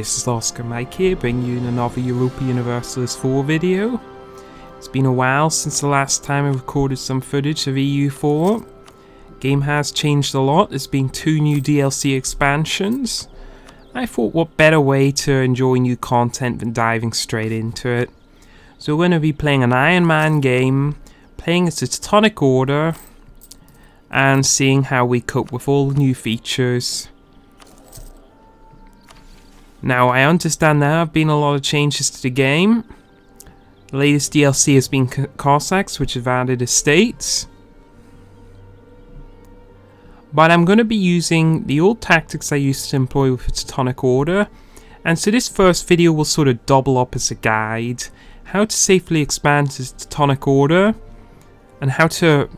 this is Oscar Mike here, bringing you another Europa Universalis 4 video. It's been a while since the last time I recorded some footage of EU4. Game has changed a lot. There's been 2 new DLC expansions. I thought what better way to enjoy new content than diving straight into it. So we're going to be playing an Iron Man game, playing as the Teutonic Order, and seeing how we cope with all the new features. Now, I understand there have been a lot of changes to the game. The latest DLC has been Cossacks, which have added estates. But I'm going to be using the old tactics I used to employ with the Teutonic Order. And so this first video will sort of double up as a guide. How to safely expand the Teutonic Order. And how to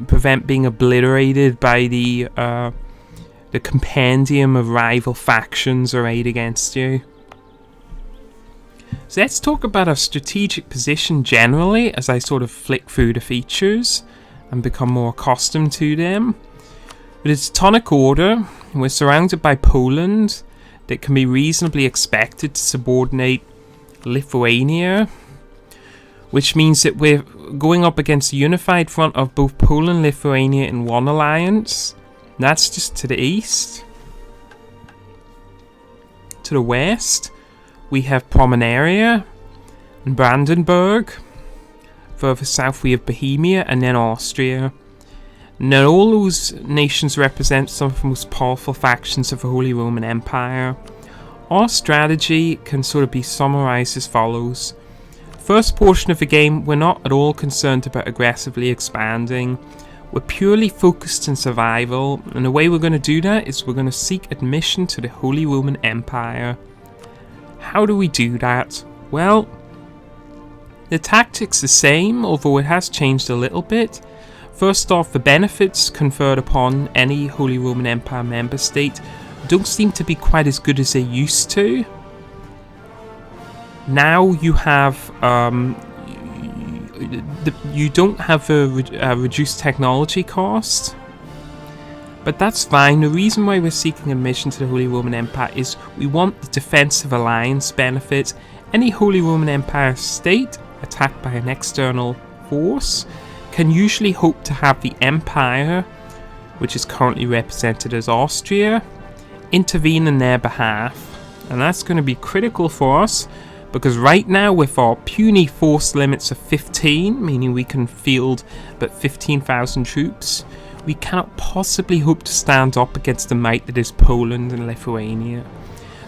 prevent being obliterated by the compendium of rival factions arrayed against you. So let's talk about our strategic position generally as I sort of flick through the features and become more accustomed to them. With the Teutonic Order, we're surrounded by Poland that can be reasonably expected to subordinate Lithuania, which means that we're going up against a unified front of both Poland and Lithuania in one alliance. That's just to the east. To the west, we have Pomerania and Brandenburg. Further south, we have Bohemia and then Austria. Now, all those nations represent some of the most powerful factions of the Holy Roman Empire. Our strategy can sort of be summarized as follows. First portion of the game, we're not at all concerned about aggressively expanding. We're purely focused on survival, and the way we're going to do that is we're going to seek admission to the Holy Roman Empire. How do we do that? Well, the tactic's the same, although it has changed a little bit. First off, the benefits conferred upon any Holy Roman Empire member state don't seem to be quite as good as they used to. Now you have you don't have a reduced technology cost, but that's fine. The reason why we're seeking admission to the Holy Roman Empire is we want the defensive alliance benefit. Any Holy Roman Empire state attacked by an external force can usually hope to have the Empire, which is currently represented as Austria, intervene in their behalf, and that's going to be critical for us. Because right now, with our puny force limits of 15, meaning we can field but 15,000 troops, we cannot possibly hope to stand up against the might that is Poland and Lithuania.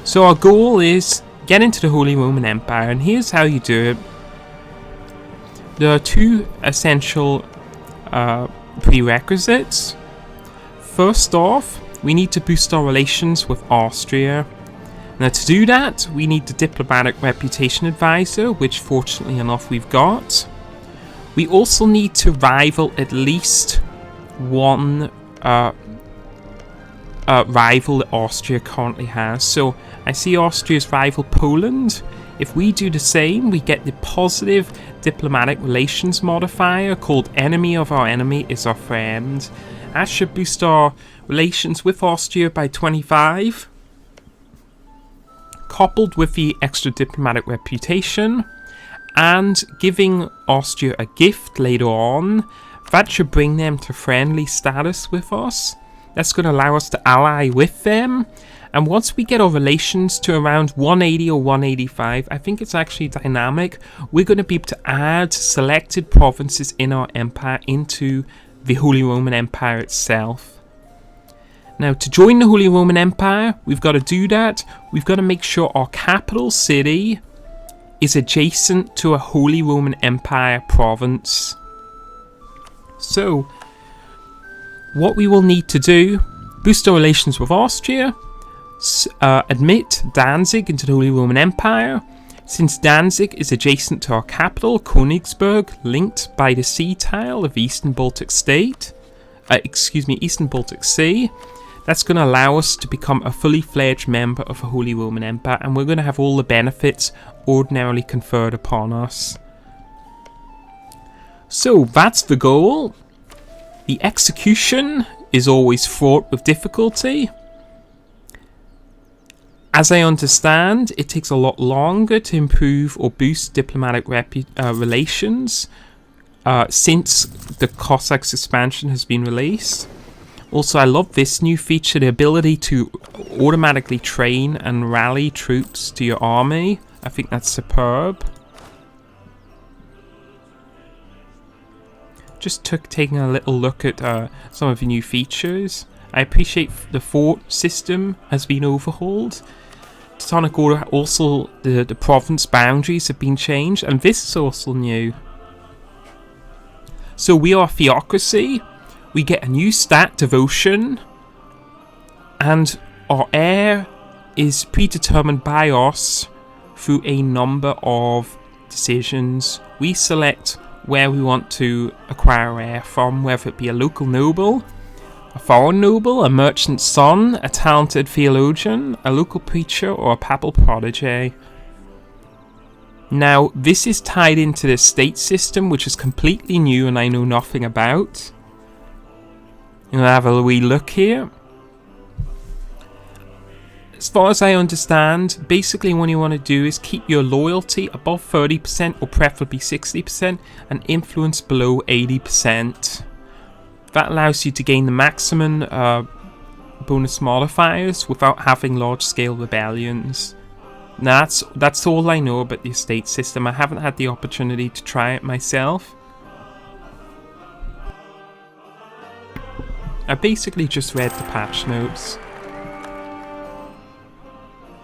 So our goal is get into the Holy Roman Empire, and here's how you do it. There are 2 essential prerequisites. First off, we need to boost our relations with Austria. Now, to do that, we need the Diplomatic Reputation Advisor, which fortunately enough we've got. We also need to rival at least one rival that Austria currently has. So, I see Austria's rival Poland. If we do the same, we get the positive diplomatic relations modifier called Enemy of our Enemy is our Friend. That should boost our relations with Austria by 25. Coupled with the extra diplomatic reputation and giving Austria a gift later on, that should bring them to friendly status with us. That's going to allow us to ally with them, and once we get our relations to around 180 or 185, I think it's actually dynamic, we're going to be able to add selected provinces in our empire into the Holy Roman Empire itself. Now, to join the Holy Roman Empire, we've got to do that. We've got to make sure our capital city is adjacent to a Holy Roman Empire province. So, what we will need to do, boost our relations with Austria, admit Danzig into the Holy Roman Empire. Since Danzig is adjacent to our capital, Königsberg, linked by the sea tile of Eastern Baltic Eastern Baltic Sea, that's going to allow us to become a fully fledged member of the Holy Roman Empire, and we're going to have all the benefits ordinarily conferred upon us. So that's the goal. The execution is always fraught with difficulty. As I understand, it takes a lot longer to improve or boost diplomatic relations since the Cossacks expansion has been released. Also, I love this new feature, the ability to automatically train and rally troops to your army. I think that's superb. Just taking a little look at some of the new features. I appreciate the fort system has been overhauled. Teutonic Order also, the province boundaries have been changed, and this is also new. So we are theocracy. We get a new stat, devotion, and our heir is predetermined by us through a number of decisions. We select where we want to acquire our heir from, whether it be a local noble, a foreign noble, a merchant's son, a talented theologian, a local preacher, or a papal protege. Now, this is tied into the state system, which is completely new and I know nothing about. We'll have a wee look here. As far as I understand, basically what you want to do is keep your loyalty above 30% or preferably 60% and influence below 80%. That allows you to gain the maximum bonus modifiers without having large-scale rebellions. Now that's all I know about the estate system. I haven't had the opportunity to try it myself. I basically just read the patch notes.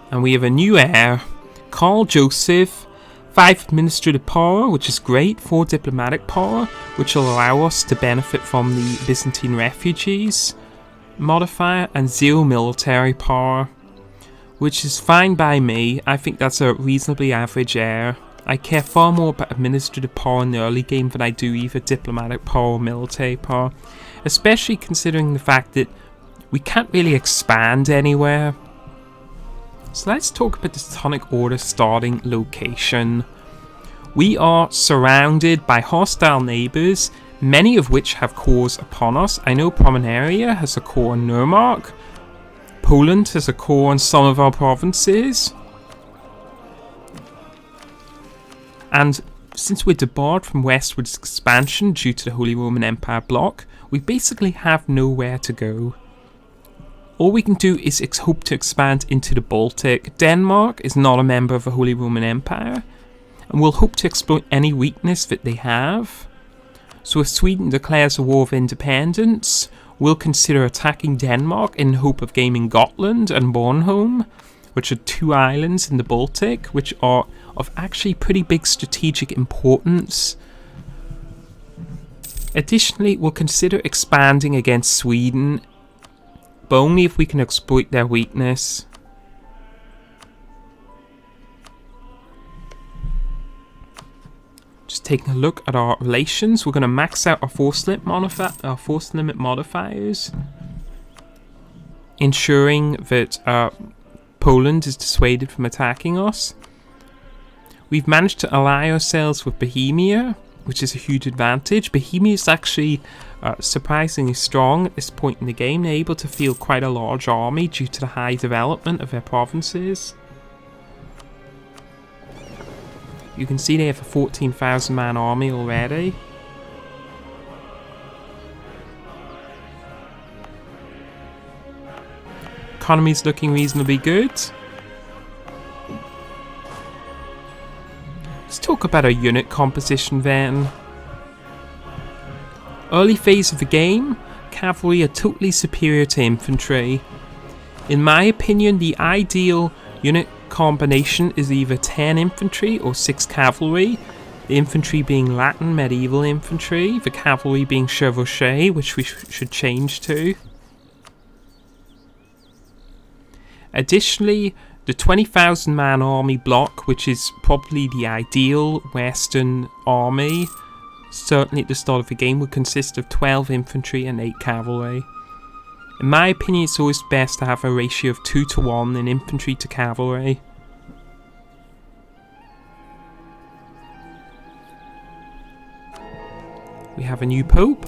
And we have a new heir, Karl Joseph, 5 administrative power, which is great, 4 diplomatic power, which will allow us to benefit from the Byzantine refugees modifier, and 0 military power, which is fine by me. I think that's a reasonably average heir. I care far more about administrative power in the early game than I do either diplomatic power or military power, especially considering the fact that we can't really expand anywhere. So let's talk about the Teutonic Order starting location. We are surrounded by hostile neighbours, many of which have cores upon us. I know Pomerania has a core in Neumark. Poland has a core in some of our provinces. And since we're debarred from westwards expansion due to the Holy Roman Empire bloc, we basically have nowhere to go. All we can do is hope to expand into the Baltic. Denmark is not a member of the Holy Roman Empire, and we'll hope to exploit any weakness that they have. So if Sweden declares a war of independence, we'll consider attacking Denmark in hope of gaining Gotland and Bornholm, which are 2 islands in the Baltic, which are of actually pretty big strategic importance. Additionally, we'll consider expanding against Sweden, but only if we can exploit their weakness. Just taking a look at our relations, we're going to max out our force limit modifiers, ensuring that Poland is dissuaded from attacking us. We've managed to ally ourselves with Bohemia, which is a huge advantage. Bohemia is actually surprisingly strong at this point in the game. They're able to field quite a large army due to the high development of their provinces. You can see they have a 14,000 man army already. Economy's looking reasonably good. Let's talk about our unit composition then. Early phase of the game, cavalry are totally superior to infantry. In my opinion, the ideal unit combination is either 10 infantry or 6 cavalry. The infantry being Latin medieval infantry, the cavalry being chevauchée, which we should change to. Additionally, the 20,000 man army block, which is probably the ideal Western army, certainly at the start of the game, would consist of 12 infantry and 8 cavalry. In my opinion, it's always best to have a ratio of 2 to 1 in infantry to cavalry. We have a new pope,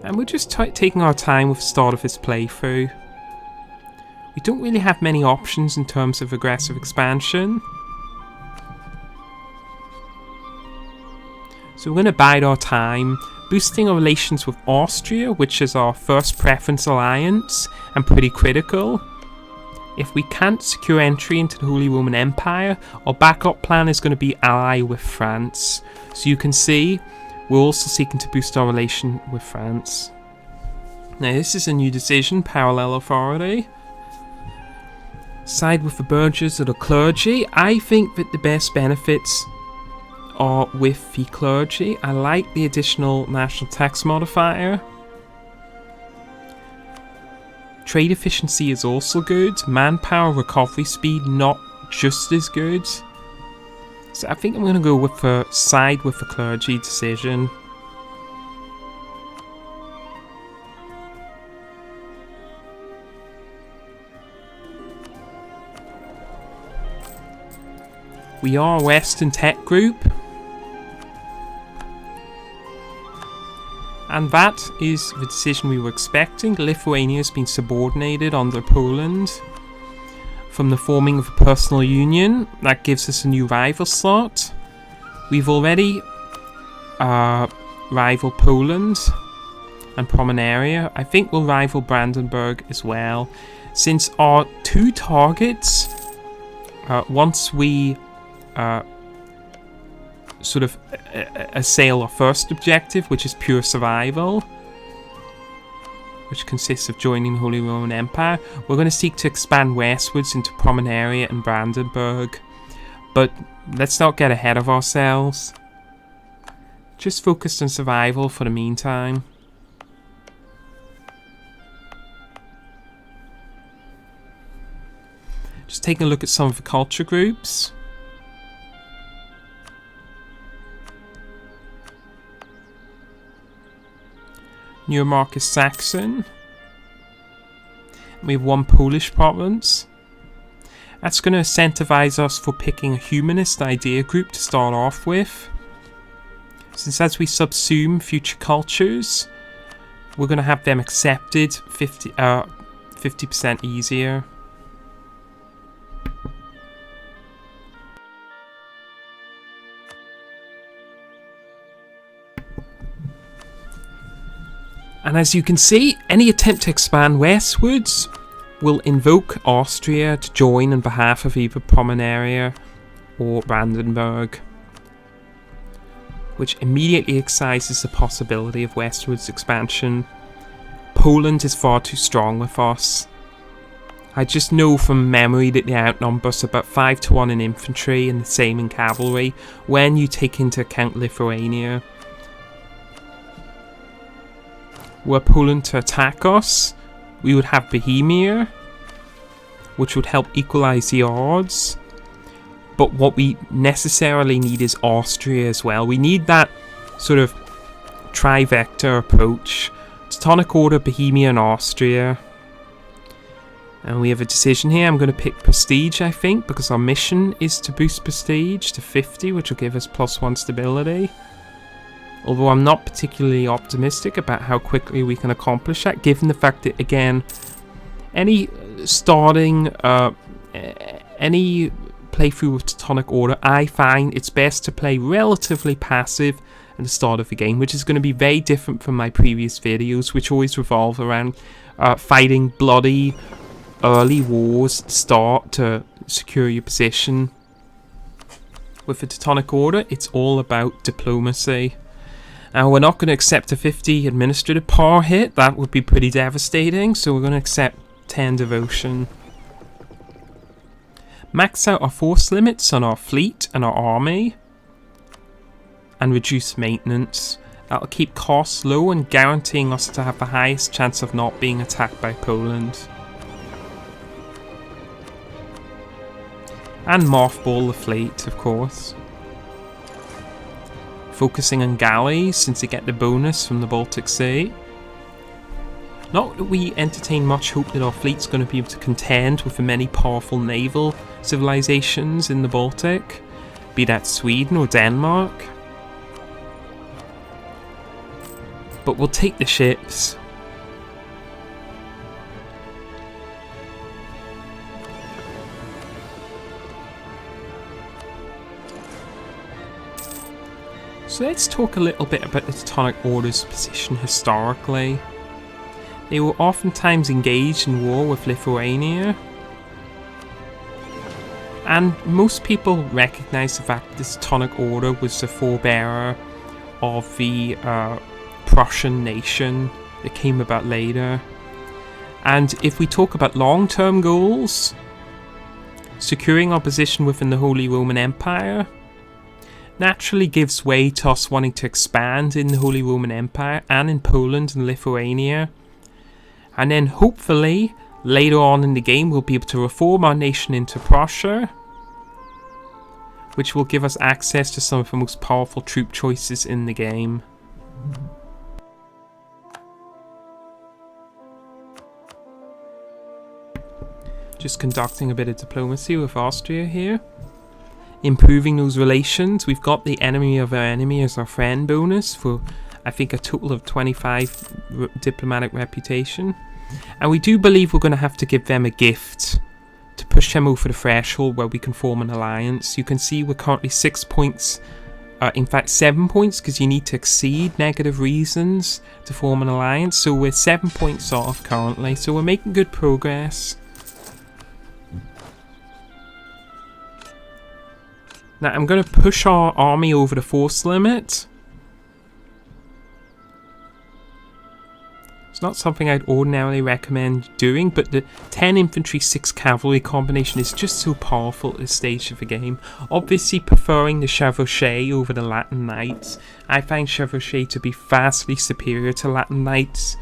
and we're just taking our time with the start of this playthrough. We don't really have many options in terms of aggressive expansion. So we're going to bide our time, boosting our relations with Austria, which is our first preference alliance, and pretty critical. If we can't secure entry into the Holy Roman Empire, our backup plan is going to be ally with France. So you can see, we're also seeking to boost our relation with France. Now this is a new decision, parallel authority. Side with the burgesses or the clergy. I think that the best benefits are with the clergy. I like the additional national tax modifier. Trade efficiency is also good. Manpower recovery speed not just as good. So I think I'm going to go with the side with the clergy decision. We are a Western tech group. And that is the decision we were expecting. Lithuania has been subordinated under Poland from the forming of a personal union. That gives us a new rival slot. We've already rivaled Poland and Pomerania. I think we'll rival Brandenburg as well. Since our two targets, once we sort of assail our first objective, which is pure survival, which consists of joining the Holy Roman Empire, we're going to seek to expand westwards into Pomerania and Brandenburg. But let's not get ahead of ourselves. Just focused on survival for the meantime. Just taking a look at some of the culture groups. Neumark is Saxon. We have one Polish province. That's going to incentivize us for picking a humanist idea group to start off with. Since as we subsume future cultures, we're going to have them accepted 50% easier. And as you can see, any attempt to expand westwards will invoke Austria to join on behalf of either Pomerania or Brandenburg, which immediately excises the possibility of westwards expansion. Poland is far too strong with us. I just know from memory that they outnumber us about 5-1 in infantry and the same in cavalry when you take into account Lithuania. Were Poland to attack us, we would have Bohemia, which would help equalize the odds. But what we necessarily need is Austria as well. We need that sort of trivector approach. Teutonic Order, Bohemia and Austria. And we have a decision here. I'm going to pick Prestige, I think, because our mission is to boost Prestige to 50, which will give us +1 stability. Although I'm not particularly optimistic about how quickly we can accomplish that, given the fact that, again, any playthrough with Teutonic Order, I find it's best to play relatively passive at the start of the game, which is going to be very different from my previous videos, which always revolve around fighting bloody early wars at the start to secure your position. With the Teutonic Order, it's all about diplomacy. Now, we're not going to accept a 50 administrative power hit. That would be pretty devastating. So we're going to accept 10 devotion. Max out our force limits on our fleet and our army. And reduce maintenance. That'll keep costs low and guaranteeing us to have the highest chance of not being attacked by Poland. And mothball the fleet, of course. Focusing on galleys, since they get the bonus from the Baltic Sea. Not that we entertain much hope that our fleet's going to be able to contend with the many powerful naval civilizations in the Baltic, be that Sweden or Denmark. But we'll take the ships. So let's talk a little bit about the Teutonic Order's position historically. They were oftentimes engaged in war with Lithuania, and most people recognise the fact that the Teutonic Order was the forebearer of the Prussian nation that came about later. And if we talk about long-term goals, securing our position within the Holy Roman Empire naturally gives way to us wanting to expand in the Holy Roman Empire and in Poland and Lithuania. And then hopefully, later on in the game, we'll be able to reform our nation into Prussia, which will give us access to some of the most powerful troop choices in the game. Just conducting a bit of diplomacy with Austria here. Improving those relations. We've got the enemy of our enemy as our friend bonus for, I think, a total of 25 diplomatic reputation. And we do believe we're going to have to give them a gift to push them over the threshold where we can form an alliance. You can see we're currently 6 points, in fact 7 points, because you need to exceed negative reasons to form an alliance. So we're 7 points off currently, so we're making good progress. Now I'm going to push our army over the force limit. It's not something I'd ordinarily recommend doing, but the 10 infantry, 6 cavalry combination is just so powerful at this stage of the game. Obviously preferring the chevauchée over the Latin knights. I find chevauchée to be vastly superior to Latin knights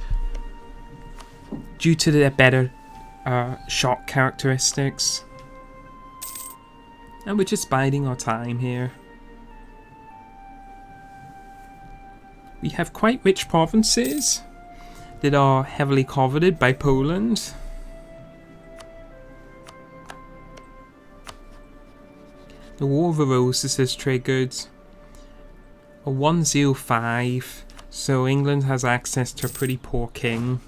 due to their better shot characteristics. And we're just biding our time here. We have quite rich provinces that are heavily coveted by Poland. The War of the Roses has triggered a 105, so England has access to a pretty poor king.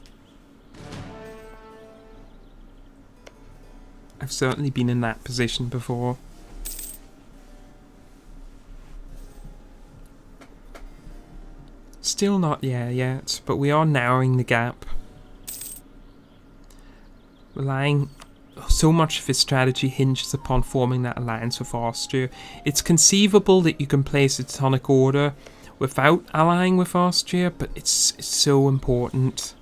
I've certainly been in that position before. Still not there yet, but we are narrowing the gap. Relying so much of his strategy hinges upon forming that alliance with Austria. It's conceivable that you can place the Teutonic Order without allying with Austria, but it's so important.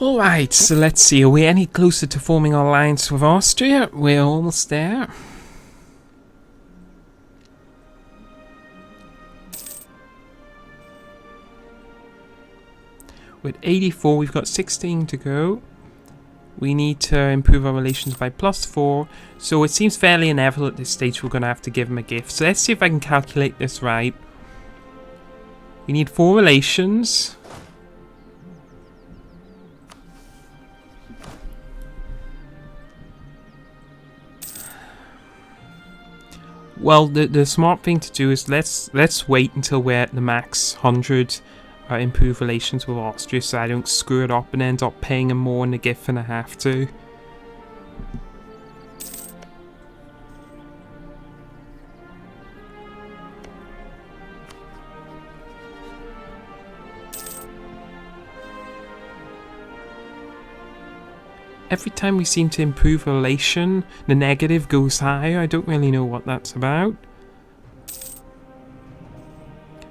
Alright, so let's see, are we any closer to forming our alliance with Austria? We're almost there. With 84, we've got 16 to go. We need to improve our relations by +4. So it seems fairly inevitable at this stage we're going to have to give him a gift. So let's see if I can calculate this right. We need 4 relations. Well, the smart thing to do is let's wait until we're at the max 100. Improve relations with Austria so I don't screw it up and end up paying them more in the gift than I have to. Every time we seem to improve a relation, the negative goes higher. I don't really know what that's about.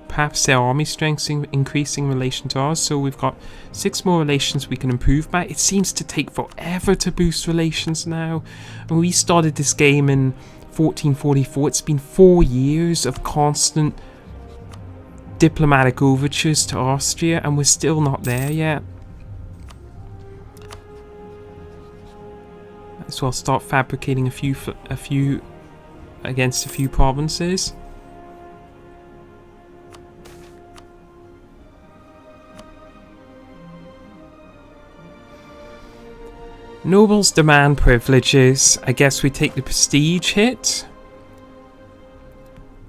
Perhaps their army strength's increasing in relation to ours, so we've got 6 more relations we can improve by. It seems to take forever to boost relations now. And we started this game in 1444. It's been 4 years of constant diplomatic overtures to Austria, and we're still not there yet. Might as well start fabricating a few against a few provinces. Nobles demand privileges. I guess we take the prestige hit.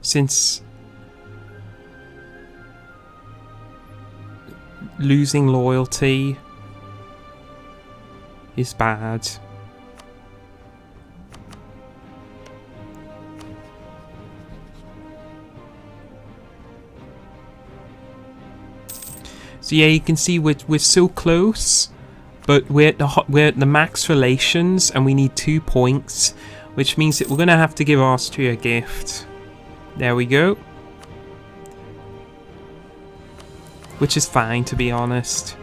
Since losing loyalty is bad. So yeah, you can see we're so close, but we're at the max relations, and we need 2 points, which means that we're gonna have to give Austria a gift. There we go. Which is fine, to be honest.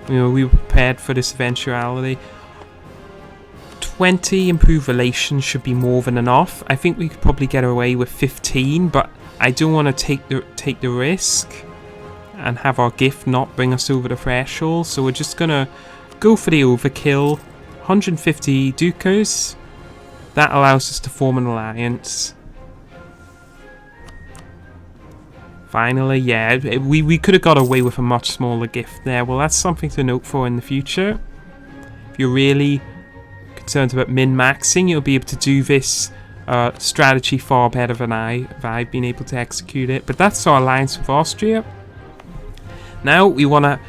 You know, we were prepared for this eventuality. 20 improved relations should be more than enough. I think we could probably get away with 15, but I don't want to take the risk and have our gift not bring us over the threshold. So we're just gonna go for the overkill. 150 ducats. That allows us to form an alliance. Finally, yeah, we could have got away with a much smaller gift there. Well, that's something to note for in the future. If you're really concerned about min-maxing, you'll be able to do this strategy far better than I've been able to execute it. But that's our alliance with Austria. Now we want to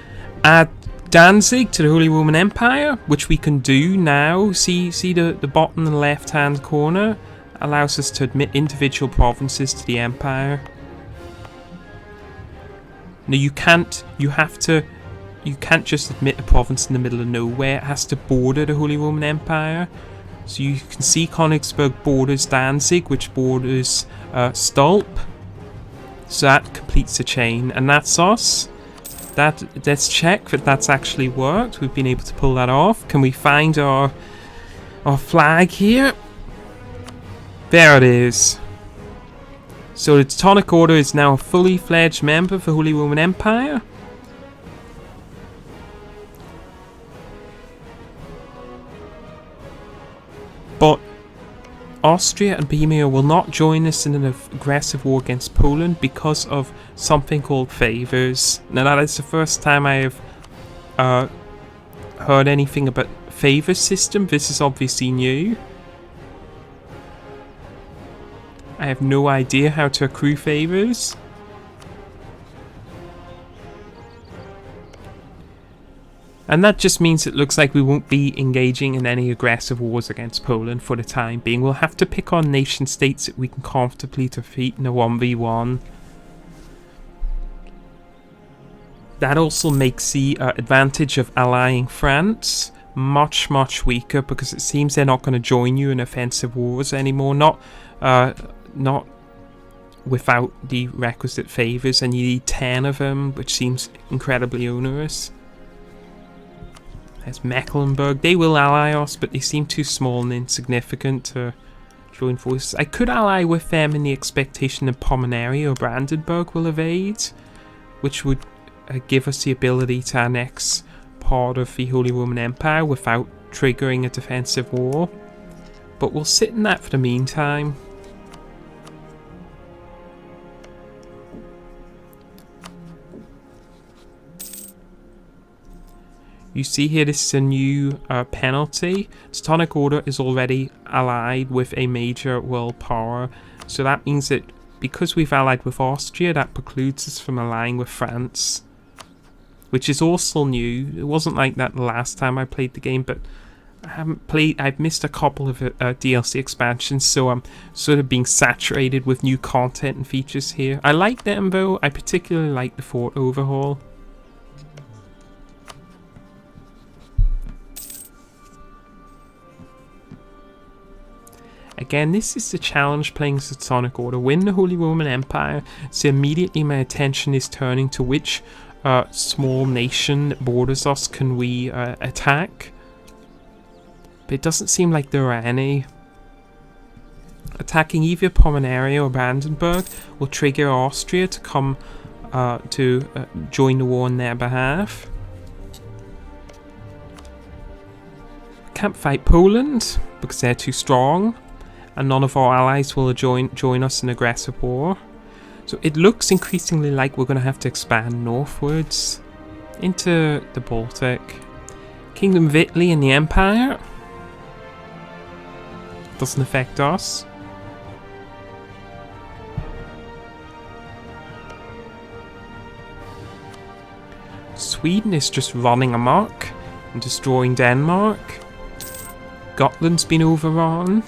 add Danzig to the Holy Roman Empire, which we can do now. See the bottom and left-hand corner allows us to admit individual provinces to the empire. Now you can't just admit a province in the middle of nowhere. It has to border the Holy Roman Empire. So you can see Königsberg borders Danzig, which borders Stolp. So that completes the chain, and that's us. Let's check that that's actually worked. We've been able to pull that off. Can we find our flag here? There it is. So the Teutonic Order is now a fully fledged member of the Holy Roman Empire. But Austria and Bohemia will not join us in an aggressive war against Poland because of something called favours. Now that is the first time I have heard anything about favour system. This is obviously new. I have no idea how to accrue favours. And that just means it looks like we won't be engaging in any aggressive wars against Poland for the time being. We'll have to pick on nation states that we can comfortably defeat in a 1v1. That also makes the advantage of allying France much weaker, because it seems they're not going to join you in offensive wars anymore. Not without the requisite favours, and you need 10 of them, which seems incredibly onerous. There's Mecklenburg. They will ally us, but they seem too small and insignificant to join forces. I could ally with them in the expectation that Pomerania or Brandenburg will evade, which would give us the ability to annex part of the Holy Roman Empire without triggering a defensive war. But we'll sit in that for the meantime. You see here, this is a new penalty. Teutonic Order is already allied with a major world power. So that means that because we've allied with Austria, that precludes us from allying with France. Which is also new. It wasn't like that the last time I played the game, but I've missed a couple of DLC expansions, so I'm sort of being saturated with new content and features here. I like them though. I particularly like the fort overhaul. Again, this is the challenge playing the Teutonic Order. Win the Holy Roman Empire, so immediately my attention is turning to which small nation that borders us can we attack. But it doesn't seem like there are any. Attacking either Pomerania or Brandenburg will trigger Austria to come to join the war on their behalf. Can't fight Poland because they're too strong, and none of our allies will join us in aggressive war. So it looks increasingly like we're going to have to expand northwards into the Baltic. Kingdom of Italy and the Empire doesn't affect us. Sweden is just running amok and destroying Denmark. Gotland's been overrun.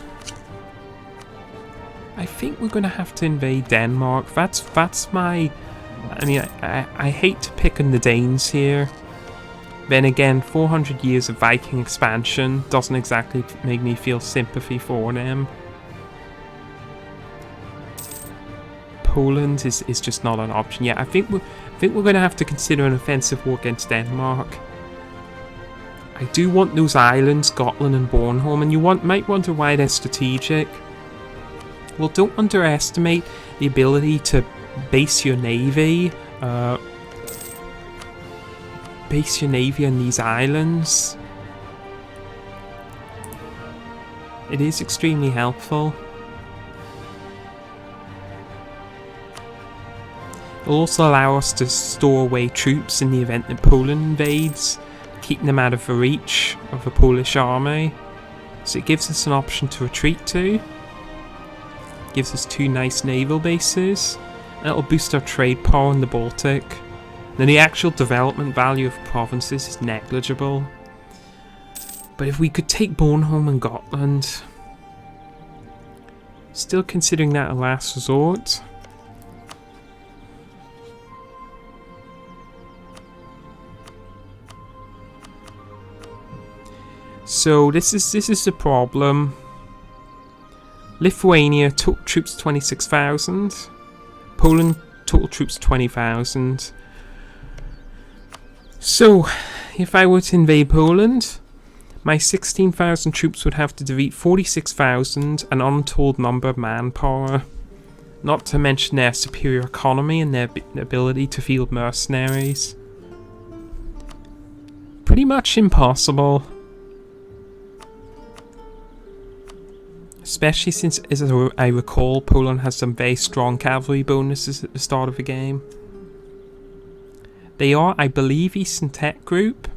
I think we're going to have to invade Denmark. That's my I mean, I hate to pick on the Danes here. Then again, 400 years of Viking expansion doesn't exactly make me feel sympathy for them. Poland is just not an option yet. I think we're going to have to consider an offensive war against Denmark. I do want those islands, Gotland and Bornholm, and you might wonder why they're strategic. Well, don't underestimate the ability to base your navy on these islands. It is extremely helpful. It'll also allow us to store away troops in the event that Poland invades, keeping them out of the reach of the Polish army. So it gives us an option to retreat to. Gives us 2 nice naval bases. And it'll boost our trade power in the Baltic. Now the actual development value of provinces is negligible. But if we could take Bornholm and Gotland, still considering that a last resort. So this is the problem. Lithuania, total troops 26,000. Poland, total troops 20,000. So, if I were to invade Poland, my 16,000 troops would have to defeat 46,000, an untold number of manpower. Not to mention their superior economy and their ability to field mercenaries. Pretty much impossible. Especially since, as I recall, Poland has some very strong cavalry bonuses at the start of the game. They are, I believe, Eastern Tech Group.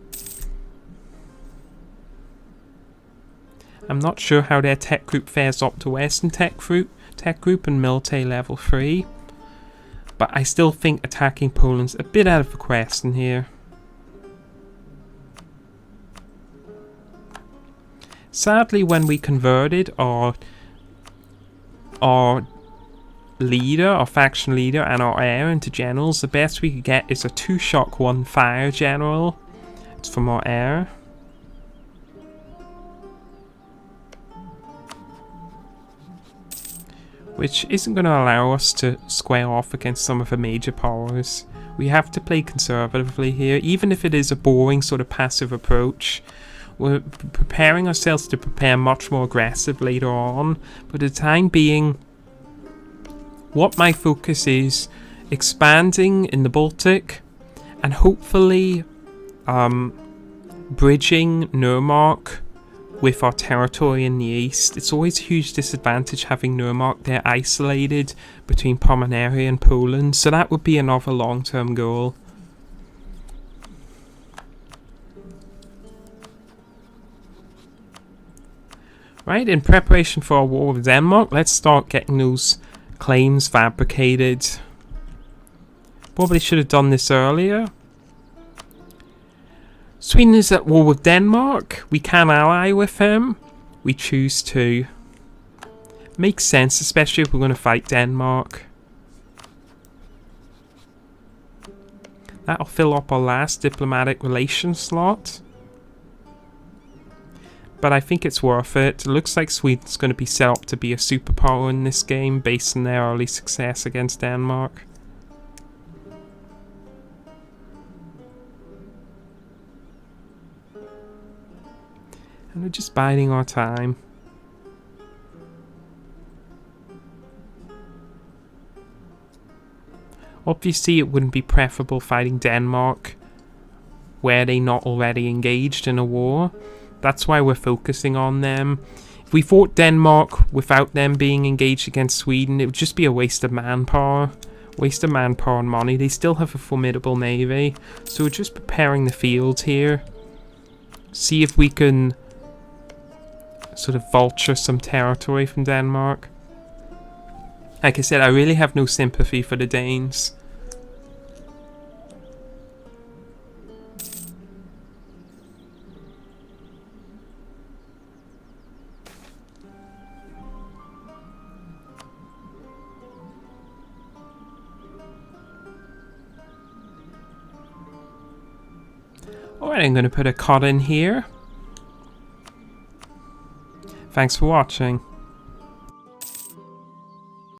I'm not sure how their Tech Group fares up to Western Tech Group and Military Level 3. But I still think attacking Poland's a bit out of the question here. Sadly, when we converted our leader, our faction leader, and our heir into generals, the best we could get is a 2-shock 1-fire general. It's from our heir. Which isn't going to allow us to square off against some of the major powers. We have to play conservatively here, even if it is a boring sort of passive approach. We're preparing ourselves to prepare much more aggressive later on, but at the time being, what my focus is expanding in the Baltic and hopefully bridging Neumark with our territory in the east. It's always a huge disadvantage having Neumark there isolated between Pomerania and Poland, so that would be another long-term goal. Right, in preparation for our war with Denmark, let's start getting those claims fabricated. Probably should have done this earlier. Sweden is at war with Denmark. We can ally with him. We choose to. Makes sense, especially if we're going to fight Denmark. That'll fill up our last diplomatic relations slot. But I think it's worth it. It looks like Sweden's going to be set up to be a superpower in this game based on their early success against Denmark. And we're just biding our time. Obviously it wouldn't be preferable fighting Denmark were they not already engaged in a war. That's why we're focusing on them. If we fought Denmark without them being engaged against Sweden, it would just be a waste of manpower. Waste of manpower and money. They still have a formidable navy. So we're just preparing the field here. See if we can sort of vulture some territory from Denmark. Like I said, I really have no sympathy for the Danes. Alright, I'm going to put a cut in here. Thanks for watching.